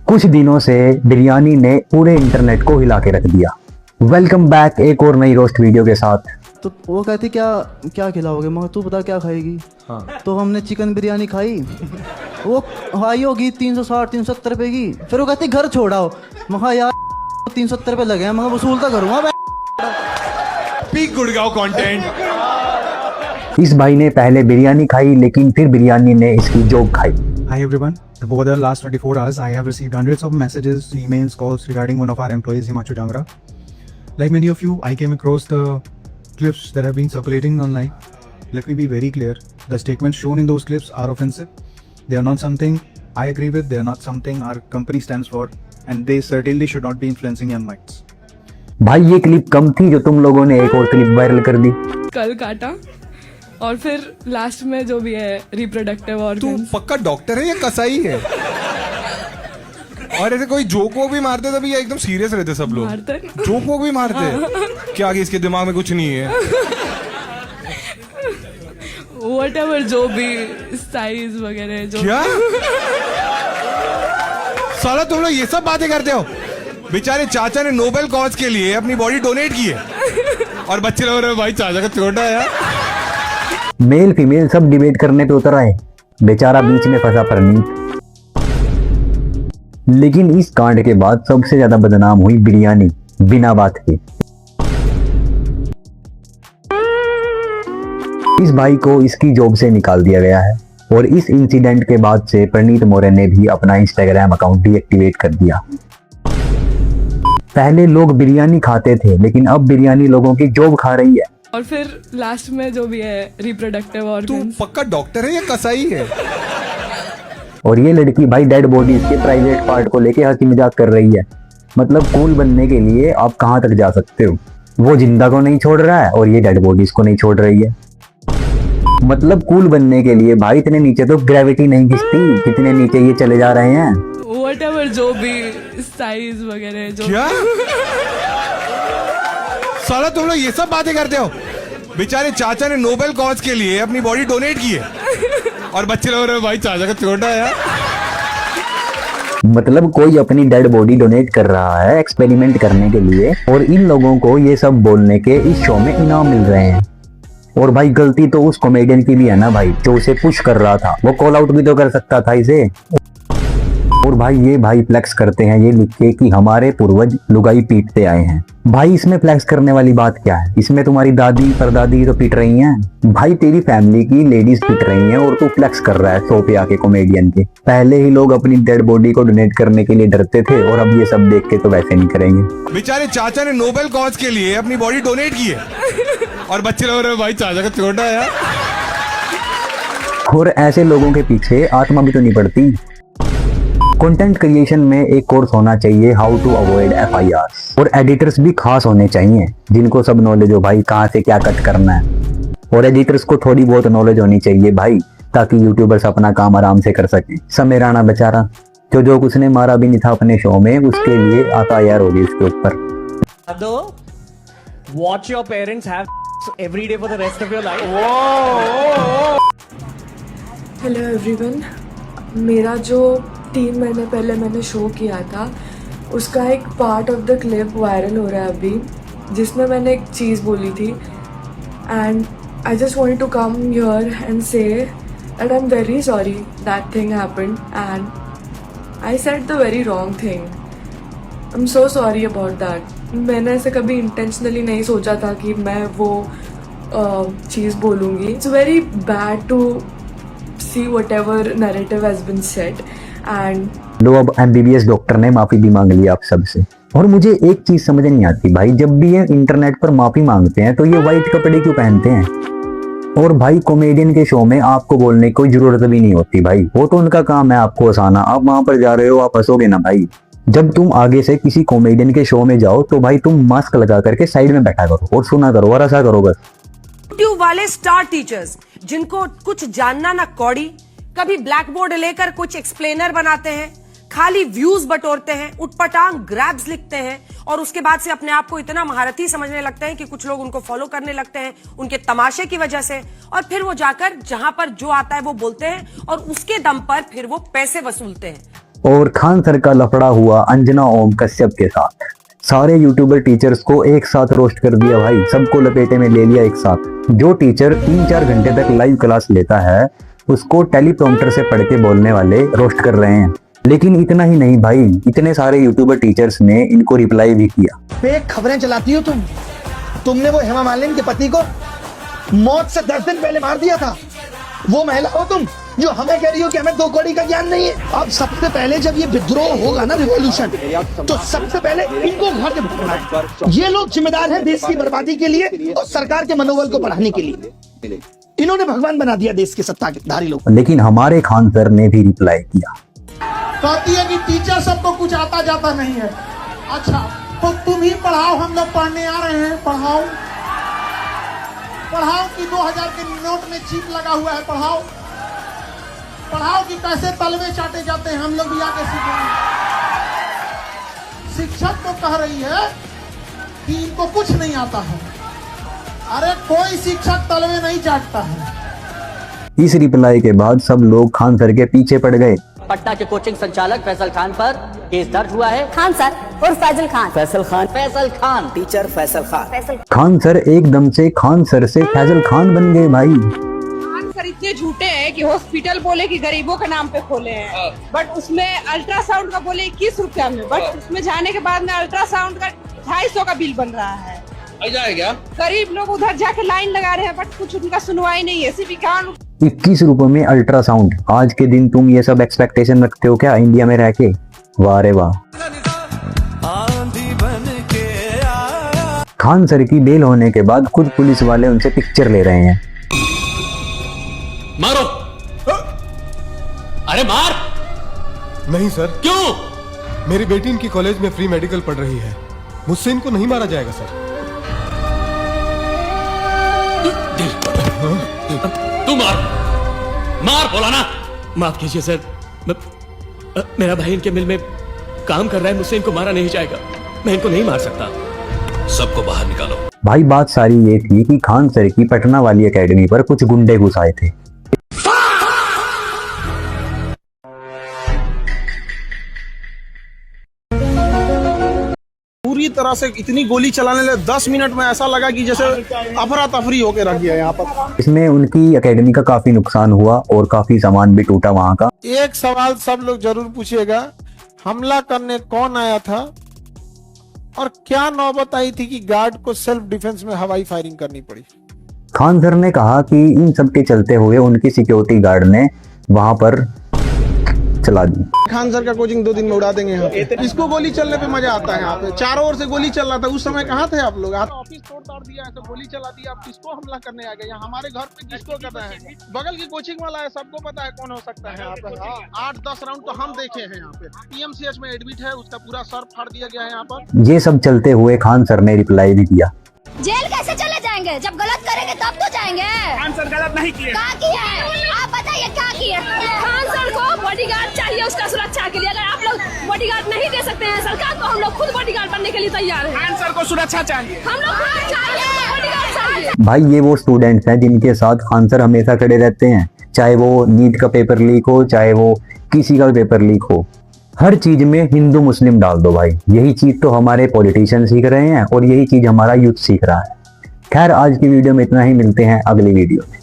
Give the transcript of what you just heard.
कुछ दिनों से बिरयानी ने पूरे इंटरनेट को हिला के रख दिया। वेलकम बैक एक और नई रोस्ट वीडियो के साथ। तो वो कहती क्या क्या खिलाओगे, मगर तू बता क्या खाएगी। हाँ। तो हमने चिकन बिरयानी खाई, वो हाई होगी 360 370 रुपए की। फिर वो कहती घर छोड़ाओ, महा यार 370 रुपए लगे हैं, मगर वसूल तो करूँगा। Peak Gurgaon content. इस भाई ने पहले बिरयानी खाई, लेकिन फिर बिरयानी ने इसकी जोक खाई। Hi everyone. Over the last 24 hours, I have received hundreds of messages, emails, calls regarding one of our employees, Himanshu Jangra. Like many of you, I came across the clips that have been circulating online. Let me be very clear. The statements shown in those clips are offensive. They are not something I agree with. They are not something our company stands for. And they certainly should not be influencing young minds. भाई ये clip कम थी जो तुम लोगों ने एक और clip viral कर दी। कल काटा और फिर लास्ट में जो भी है रिप्रोडक्टिव तू ऑर्गन्स। पक्का डॉक्टर है या कसाई है? और ऐसे कोई जोक वोक भी मारते तभी या एकदम सीरियस रहते सब लोग? मारते हैं। जोक वोक भी मारते क्या? आगे इसके दिमाग में कुछ नहीं है? व्हाटएवर जो भी साइज वगैरह जो क्या साला तुम लोग ये सब बातें करते हो? बेचारे चाचा ने नोबेल कॉज के लिए अपनी बॉडी डोनेट की है और बच्चे लोग रहे भाई चाचा का छोटा है यार। मेल फीमेल सब डिबेट करने पे उतर आए, बेचारा बीच में फंसा परनीत। लेकिन इस कांड के बाद सबसे ज्यादा बदनाम हुई बिरयानी, बिना बात के। इस भाई को इसकी जॉब से निकाल दिया गया है और इस इंसिडेंट के बाद से परनीत मोरे ने भी अपना इंस्टाग्राम अकाउंट डीएक्टिवेट कर दिया। पहले लोग बिरयानी खाते थे, लेकिन अब बिरयानी लोगों की जॉब खा रही है। और फिर लास्ट में जो भी है रिप्रोडक्टिव तू ऑर्गन्स। पक्का डॉक्टर है या कसाई है? और ये लड़की भाई डेड बॉडीज के प्राइवेट पार्ट को लेके हंसी मजाक कर रही है। मतलब कूल बनने के लिए आप कहां तक जा सकते हो? वो जिंदा को नहीं छोड़ रहा है और ये डेड बॉडीज को नहीं छोड़ रही है। मतलब कूल बनने के लिए भाई इतने नीचे तो ग्रेविटी नहीं खिंचती जितने नीचे ये चले जा रहे हैं। व्हाटएवर जो भी साइज वगैरह जो क्या साला तुम लोग ये सब बातें करते हो? बेचारे चाचा ने नोबेल कॉज के लिए अपनी बॉडी डोनेट की है और बच्चे लोग रहे भाई चाचा का छोटा है यार। मतलब कोई अपनी डेड बॉडी डोनेट कर रहा है एक्सपेरिमेंट करने के लिए, और इन लोगों को ये सब बोलने के इस शो में इनाम मिल रहे हैं। और भाई गलती तो उस कॉमेडियन की भी है ना भाई, जो उसे पुश कर रहा था। वो कॉल आउट भी तो कर सकता था इसे। और भाई ये भाई फ्लेक्स करते हैं ये लिख के कि हमारे पूर्वज लुगाई पीटते आए हैं। भाई इसमें फ्लेक्स करने वाली बात क्या है? इसमें तुम्हारी दादी परदादी तो पीट रही हैं। भाई तेरी फैमिली की लेडीज पीट रही हैं और तू फ्लेक्स कर रहा है शो पे आके कॉमेडियन के। पहले ही लोग अपनी डेड बॉडी को डोनेट करने के लिए डरते थे और अब ये सब देख के तो वैसे नहीं करेंगे। बेचारे चाचा ने नोबेल कॉज के लिए अपनी बॉडी डोनेट की है और बच्चे लोग रहे भाई चाचा का छोटा है यार। और ऐसे लोगों के पीछे आत्मा भी तो नहीं पड़ती। कंटेंट क्रिएशन में एक कोर्स होना चाहिए, हाउ टू अवॉइड FIR। और एडिटर्स भी खास होने चाहिए जिनको सब नॉलेज हो भाई कहाँ से क्या कट करना है। और एडिटर्स को थोड़ी बहुत नॉलेज होनी चाहिए भाई, ताकि यूट्यूबर्स अपना काम आराम से कर सकें। समय राणा बेचारा जो कुछ ने मारा भी नहीं था अपने शो में, उसके लिए आता यार होगी उसके ऊपर। Watch your parents have every day for the rest of your life. Hello everyone, मेरा जो 3 महीने पहले मैंने शो किया था उसका एक part of the clip viral हो रहा है अभी, जिसमें मैंने एक चीज़ बोली थी। And I just wanted to come here and say that I am very sorry that thing happened and I said the very wrong thing. I am so sorry about that. मैंने ऐसे कभी इंटेंशनली नहीं सोचा था कि मैं वो चीज़ बोलूँगी। It's very bad to see whatever narrative has been said and लो अब MBBS डॉक्टर ने माफी भी मांग ली आप सबसे। और मुझे एक चीज समझ नहीं आती भाई, जब भी ये इंटरनेट पर माफी मांगते हैं तो ये वाइट कपड़े क्यों पहनते हैं? और भाई कॉमेडियन के शो में आपको बोलने की कोई जरूरत भी नहीं होती भाई, वो तो उनका काम है आपको हंसाना। आप वहां पर जा रहे हो, आप हंसोगे ना भाई। जब तुम आगे से किसी कॉमेडियन के शो में जाओ तो भाई तुम मास्क लगा करके साइड में बैठा करो और सुना करो और हंसा करो बस। यूट्यूब वाले स्टार टीचर्स जिनको कुछ जानना ना कौड़ी, कभी ब्लैक बोर्ड लेकर कुछ एक्सप्लेनर बनाते हैं, खाली व्यूज बटोरते हैं, उटपटांग ग्रैब्स लिखते हैं और उसके बाद से अपने आप को इतना महारथी समझने लगते हैं कि कुछ लोग उनको फॉलो करने लगते हैं उनके तमाशे की वजह से, और फिर वो जाकर जहां पर जो आता है वो बोलते हैं और उसके दम पर फिर वो पैसे वसूलते हैं। और खान सर का लफड़ा हुआ अंजना ओम कश्यप के साथ। सारे यूट्यूबर टीचर्स को एक साथ रोस्ट कर दिया भाई, सबको लपेटे में ले लिया एक साथ। जो टीचर 3-4 घंटे तक लाइव क्लास लेता है उसको टेलीप्रॉम्प्टर से पढ़ के बोलने वाले रोस्ट कर रहे हैं। लेकिन इतना ही नहीं भाई, इतने सारे यूट्यूबर टीचर्स ने इनको रिप्लाई भी किया। फेक खबरें चलाती हो तुम। तुमने वो हेमा मालिनी के पति को मौत से 10 दिन पहले मार दिया था। वो महिला हो तुम जो हमें कह रही हो कि हमें 2 कौड़ी का ज्ञान नहीं है। अब सबसे पहले जब ये विद्रोह होगा ना, रिवॉल्यूशन, तो सबसे पहले इनको घर से भगाना है। ये लोग जिम्मेदार हैं देश की बर्बादी के लिए और सरकार के मनोबल को बढ़ाने के लिए। इन्होंने भगवान बना दिया देश के सत्ताधारी लोग। लेकिन हमारे खान सर ने भी रिप्लाई किया। कहती है कि टीचर सबको कुछ आता जाता नहीं है। अच्छा तो तुम ही पढ़ाओ, हम लोग पढ़ने आ रहे हैं। पढ़ाओ कि 2000 के नोट में चिप लगा हुआ है। पढ़ाओ कि कैसे तलवे चाटे जाते हैं, हम लोग भी आके सीखेंगे। शिक्षक तो कह रही है कि इनको कुछ नहीं आता है। अरे कोई शिक्षक तलवे नहीं चाटता है। इस रिप्लाई के बाद सब लोग खान सर के पीछे पड़ गए। पटना के कोचिंग संचालक फैसल खान पर केस दर्ज हुआ है। खान सर और फैजल खान टीचर फैसल खान। खान सर एकदम से खान सर से फैजल खान बन गए भाई। खान सर इतने झूठे हैं कि हॉस्पिटल बोले कि गरीबों के नाम पे खोले हैं, बट उसमें अल्ट्रासाउंड का बोले 21 रुपया में, बट उसमें जाने के बाद में अल्ट्रासाउंड का 250 का बिल बन रहा है। क्या गरीब लोग उधर जाके लाइन लगा रहे हैं, बट कुछ उनका सुनवाई नहीं है। सिर्फ 21 रुपए में अल्ट्रासाउंड। आज के दिन तुम ये सब एक्सपेक्टेशन रखते हो क्या इंडिया में रह के? वाह रे वाह। खान सर की बेल होने के बाद खुद पुलिस वाले उनसे पिक्चर ले रहे हैं। मारो। अरे मार। नहीं सर। क्यों? मेरी बेटी इनकी कॉलेज में फ्री मेडिकल पढ़ रही है, मुझसे इनको नहीं मारा जाएगा सर। तू मार बोला ना। माफ कीजिए सर, मेरा भाई इनके मिल में काम कर रहा है, मुझसे इनको मारा नहीं जाएगा। मैं इनको नहीं मार सकता। सबको बाहर निकालो। भाई बात सारी ये थी कि खान सर की पटना वाली एकेडमी पर कुछ गुंडे घुस आए थे। पूरी तरह से इतनी गोली चलाने लगे, 10 मिनट में ऐसा लगा कि जैसे अफरा तफरी होके रख दिया यहाँ पर। इसमें उनकी एकेडमी का काफी नुकसान हुआ और काफी सामान भी टूटा वहाँ का। एक सवाल सब लोग जरूर पूछिएगा, हमला करने कौन आया था और क्या नौबत आई थी कि गार्ड को सेल्फ डिफेंस में हवाई फायरिंग करनी पड़ी? खान सर ने कहा कि इन सब के चलते हुए उनकी सिक्योरिटी गार्ड ने वहां पर चला दी। खान सर का कोचिंग 2 दिन में उड़ा देंगे यहाँ पे। इसको गोली चलने पे मजा आता है। यहाँ पे चारों ओर से गोली चल रहा था, उस समय कहाँ थे आप लोग? ऑफिस तोड़ दिया है तो गोली चला दी, आप किसको हमला करने आ गए? यहाँ हमारे घर पे किसको कर रहे हैं? बगल की कोचिंग वाला है, सबको पता है कौन हो सकता है यहाँ पे। 8-10 राउंड तो हम देखे हैं यहाँ पे। PMCH में एडमिट है, उसका पूरा सर फाड़ दिया गया है यहाँ पर। ये सब चलते हुए खान सर ने रिप्लाई भी दिया। जेल कैसे चले जाएंगे? जब गलत करेंगे तब तो जाएंगे। खान सर गलत नहीं किए। क्या किया है? आप बताइए क्या किया? खान सर को बॉडीगार्ड चाहिए उसका सुरक्षा के लिए। अगर आप लोग बॉडीगार्ड नहीं दे सकते हैं सरकार को, हम लोग खुद बॉडीगार्ड बनने के लिए तैयार हैं। खान सर को सुरक्षा चाहिए, हम लोग बॉडीगार्ड चाहिए। भाई ये वो स्टूडेंट्स हैं जिनके साथ खान सर हमेशा खड़े रहते हैं, चाहे वो नीट का पेपर लीक हो, चाहे वो किसी का पेपर लीक हो। हर चीज में हिंदू मुस्लिम डाल दो भाई। यही चीज तो हमारे पॉलिटिशियन सीख रहे हैं और यही चीज हमारा यूथ सीख रहा है। खैर आज की वीडियो में इतना ही, मिलते हैं अगली वीडियो में।